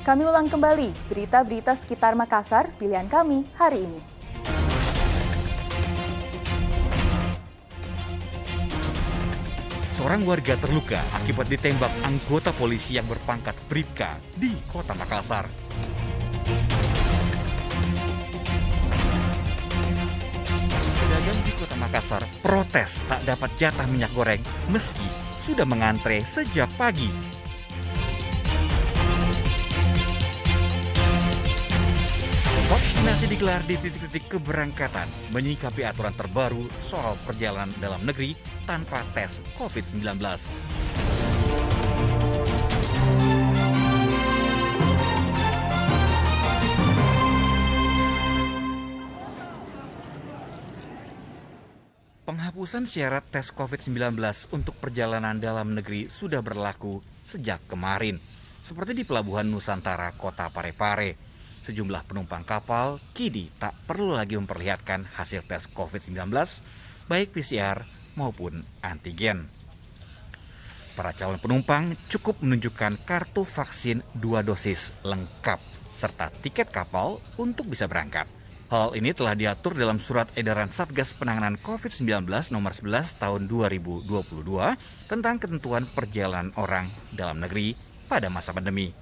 Kami ulang kembali berita-berita sekitar Makassar, pilihan kami hari ini. Seorang warga terluka akibat ditembak anggota polisi yang berpangkat Bribka di Kota Makassar. Pedagang di Kota Makassar protes tak dapat jatah minyak goreng meski sudah mengantre sejak pagi. Vaksinasi digelar di titik-titik keberangkatan menyikapi aturan terbaru soal perjalanan dalam negeri tanpa tes COVID-19. Penghapusan syarat tes COVID-19 untuk perjalanan dalam negeri sudah berlaku sejak kemarin, seperti di Pelabuhan Nusantara Kota Parepare. Sejumlah penumpang kapal kini tak perlu lagi memperlihatkan hasil tes COVID-19, baik PCR maupun antigen. Para calon penumpang cukup menunjukkan kartu vaksin 2 dosis lengkap, serta tiket kapal untuk bisa berangkat. Hal ini telah diatur dalam Surat Edaran Satgas Penanganan COVID-19 nomor 11 tahun 2022 tentang ketentuan perjalanan orang dalam negeri pada masa pandemi.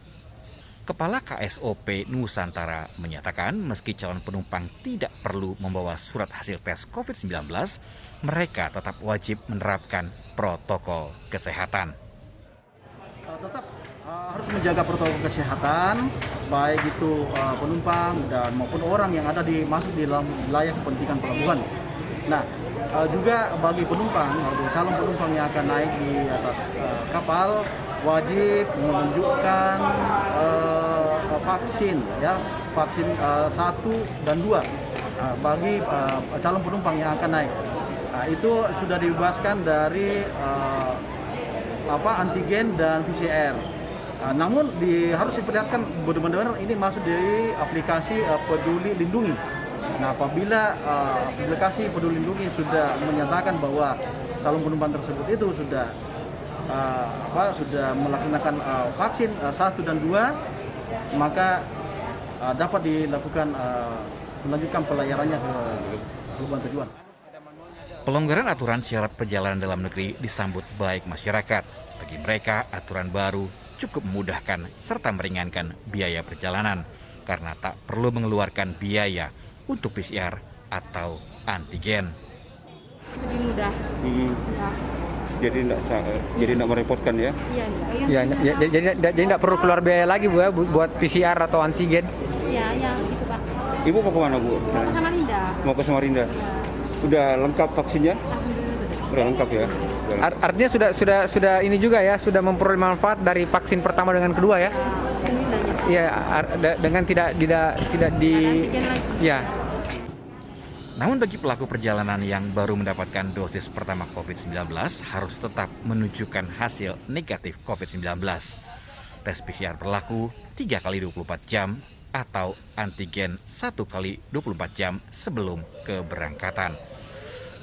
Kepala KSOP Nusantara menyatakan meski calon penumpang tidak perlu membawa surat hasil tes COVID-19, mereka tetap wajib menerapkan protokol kesehatan. Tetap harus menjaga protokol kesehatan, baik itu penumpang dan maupun orang yang ada masuk di dalam wilayah kepentingan pelabuhan. Nah, juga bagi penumpang, calon penumpang yang akan naik di atas kapal, wajib menunjukkan vaksin 1 dan 2 bagi calon penumpang yang akan naik. Itu sudah dibebaskan dari antigen dan PCR. Namun harus diperlihatkan benar-benar ini masuk dari aplikasi Peduli Lindungi. Nah, apabila aplikasi Peduli Lindungi sudah menyatakan bahwa calon penumpang tersebut itu sudah melaksanakan vaksin 1 dan 2, maka dapat dilakukan melanjutkan pelayarannya ke tujuan. Pelonggaran aturan syarat perjalanan dalam negeri disambut baik masyarakat. Bagi mereka, aturan baru cukup memudahkan serta meringankan biaya perjalanan karena tak perlu mengeluarkan biaya untuk PCR atau antigen. Lebih mudah. Jadi tidak merepotkan ya? Iya. Jadi tidak perlu keluar biaya lagi Bu ya buat PCR atau antigen. Iya, gitu Pak. Ibu mau kemana Bu? Mau ke Samarinda. Mau ke Samarinda. Ya. Udah lengkap vaksinnya? Alhamdulillah. Udah lengkap ya? Artinya sudah ini juga ya, sudah memperoleh manfaat dari vaksin pertama dengan kedua ya? Alhamdulillah. Iya, dengan tidak di Antigen lagi. ya. Namun bagi pelaku perjalanan yang baru mendapatkan dosis pertama COVID-19 harus tetap menunjukkan hasil negatif COVID-19. Tes PCR berlaku 3 kali 24 jam atau antigen 1 kali 24 jam sebelum keberangkatan.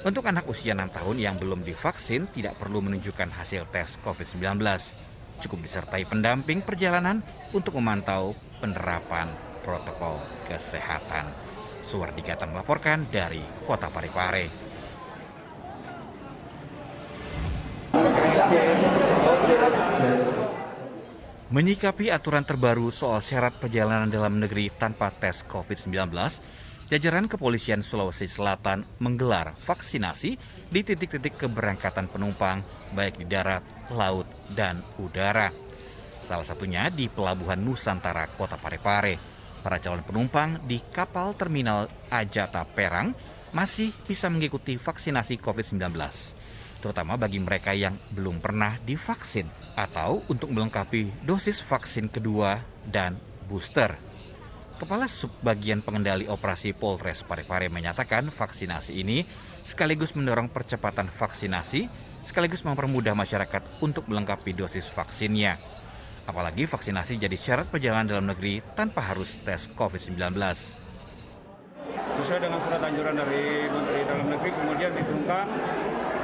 Untuk anak usia 6 tahun yang belum divaksin tidak perlu menunjukkan hasil tes COVID-19. Cukup disertai pendamping perjalanan untuk memantau penerapan protokol kesehatan. Suwardi Gata melaporkan dari Kota Parepare. Menyikapi aturan terbaru soal syarat perjalanan dalam negeri tanpa tes COVID-19, jajaran Kepolisian Sulawesi Selatan menggelar vaksinasi di titik-titik keberangkatan penumpang baik di darat, laut, dan udara. Salah satunya di Pelabuhan Nusantara Kota Parepare. Para calon penumpang di kapal terminal Ajata Perang masih bisa mengikuti vaksinasi COVID-19, terutama bagi mereka yang belum pernah divaksin atau untuk melengkapi dosis vaksin kedua dan booster. Kepala Subbagian Pengendali Operasi Polres Parepare menyatakan vaksinasi ini sekaligus mendorong percepatan vaksinasi, sekaligus mempermudah masyarakat untuk melengkapi dosis vaksinnya. Apalagi vaksinasi jadi syarat perjalanan dalam negeri tanpa harus tes COVID-19. Sesuai dengan surat anjuran dari Menteri Dalam Negeri kemudian diturunkan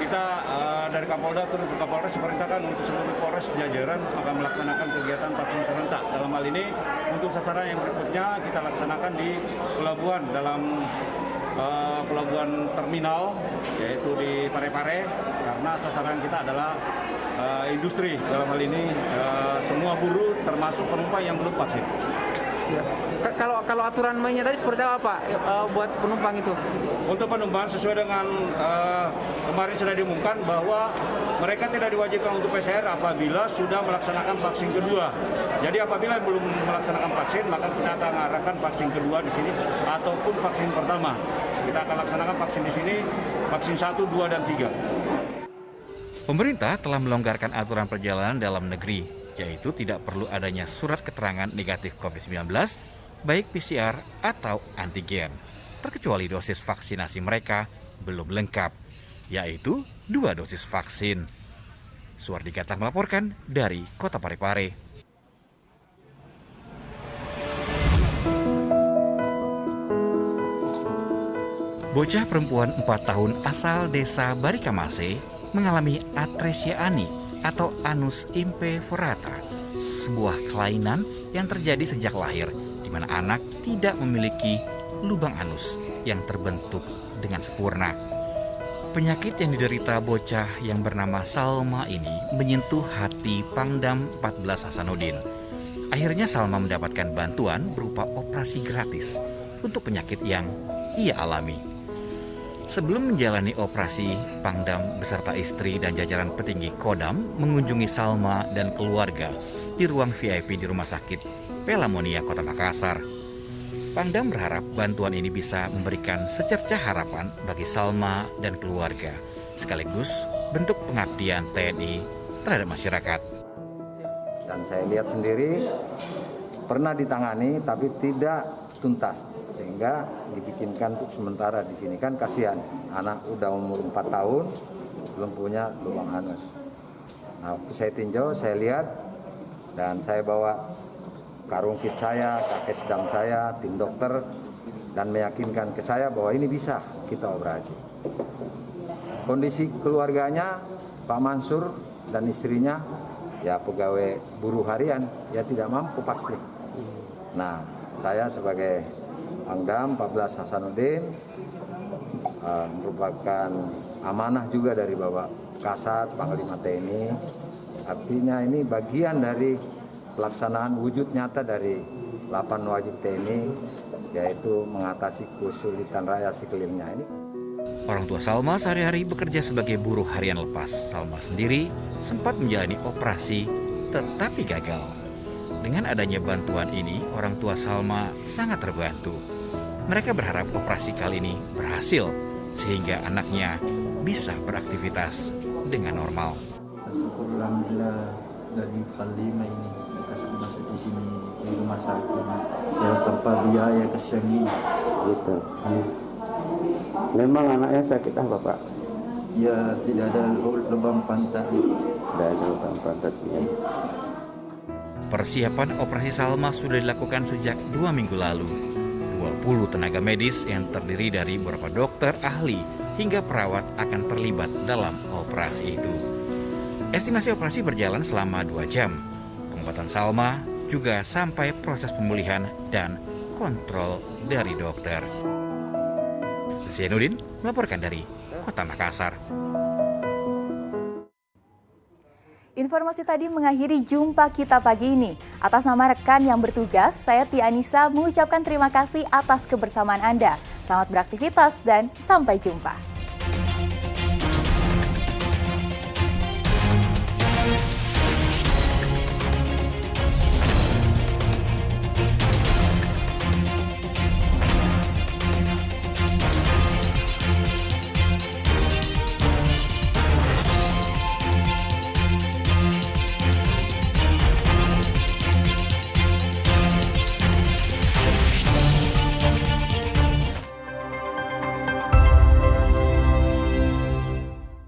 kita dari Kapolda turun ke Kapolres diperintahkan untuk seluruh Polres jajaran akan melaksanakan kegiatan vaksin serentak. Dalam hal ini untuk sasaran yang berikutnya kita laksanakan di pelabuhan dalam pelabuhan terminal, yaitu di Parepare, karena sasaran kita adalah industri. Dalam hal ini semua buruh termasuk penumpang yang belum vaksin. Ya. Kalau aturan mainnya tadi seperti apa Pak buat penumpang itu? Untuk penumpang sesuai dengan kemarin sudah diumumkan bahwa mereka tidak diwajibkan untuk PCR apabila sudah melaksanakan vaksin kedua. Jadi apabila belum melaksanakan vaksin, maka kita akan arahkan vaksin kedua di sini ataupun vaksin pertama. Kita akan laksanakan vaksin di sini, vaksin 1, 2, dan 3. Pemerintah telah melonggarkan aturan perjalanan dalam negeri, yaitu tidak perlu adanya surat keterangan negatif COVID-19, baik PCR atau antigen, terkecuali dosis vaksinasi mereka belum lengkap, yaitu 2 dosis vaksin. Suwardi Gatah melaporkan dari Kota Parepare. Bocah perempuan 4 tahun asal desa Barikamase mengalami atresia ani atau anus imperforata, sebuah kelainan yang terjadi sejak lahir, di mana anak tidak memiliki lubang anus yang terbentuk dengan sempurna. Penyakit yang diderita bocah yang bernama Salma ini menyentuh hati Pangdam 14 Hasanuddin. Akhirnya Salma mendapatkan bantuan berupa operasi gratis untuk penyakit yang ia alami. Sebelum menjalani operasi, Pangdam beserta istri dan jajaran petinggi Kodam mengunjungi Salma dan keluarga di ruang VIP di Rumah Sakit Pelamonia Kota Makassar. Pangdam berharap bantuan ini bisa memberikan secercah harapan bagi Salma dan keluarga, sekaligus bentuk pengabdian TNI terhadap masyarakat. Dan saya lihat sendiri pernah ditangani tapi tidak tuntas, sehingga dibikinkan untuk sementara di sini. Kan kasihan, anak udah umur 4 tahun belum punya lubang anus. Nah, waktu saya tinjau, saya lihat dan saya bawa karung kit saya, kakek sedang saya, tim dokter, dan meyakinkan ke saya bahwa ini bisa kita operasi. Kondisi keluarganya, Pak Mansur dan istrinya, ya pegawai buruh harian, ya tidak mampu pasti. Nah, saya sebagai Pangdam 14 Hasanuddin merupakan amanah juga dari Bapak Kasat, Panglima TNI. Artinya ini bagian dari pelaksanaan wujud nyata dari 8 wajib TNI, yaitu mengatasi kesulitan rakyat sekelilingnya ini. Orang tua Salma sehari-hari bekerja sebagai buruh harian lepas. Salma sendiri sempat menjalani operasi tetapi gagal. Dengan adanya bantuan ini, orang tua Salma sangat terbantu. Mereka berharap operasi kali ini berhasil sehingga anaknya bisa beraktivitas dengan normal. Syukur alhamdulillah dari Panglima ini kasih masuk di sini di rumah sakit. Saya tanpa biaya kesian ini. Gitu. Memang anaknya sakit apa Pak? Ya tidak ada lubang pantat. Tidak ada lubang pantat ya. Persiapan operasi Salma sudah dilakukan sejak 2 minggu lalu. 20 tenaga medis yang terdiri dari beberapa dokter, ahli, hingga perawat akan terlibat dalam operasi itu. Estimasi operasi berjalan selama 2 jam. Pengobatan Salma juga sampai proses pemulihan dan kontrol dari dokter. Zainuddin melaporkan dari Kota Makassar. Informasi tadi mengakhiri jumpa kita pagi ini. Atas nama rekan yang bertugas, saya Tia Anissa mengucapkan terima kasih atas kebersamaan Anda. Selamat beraktivitas dan sampai jumpa.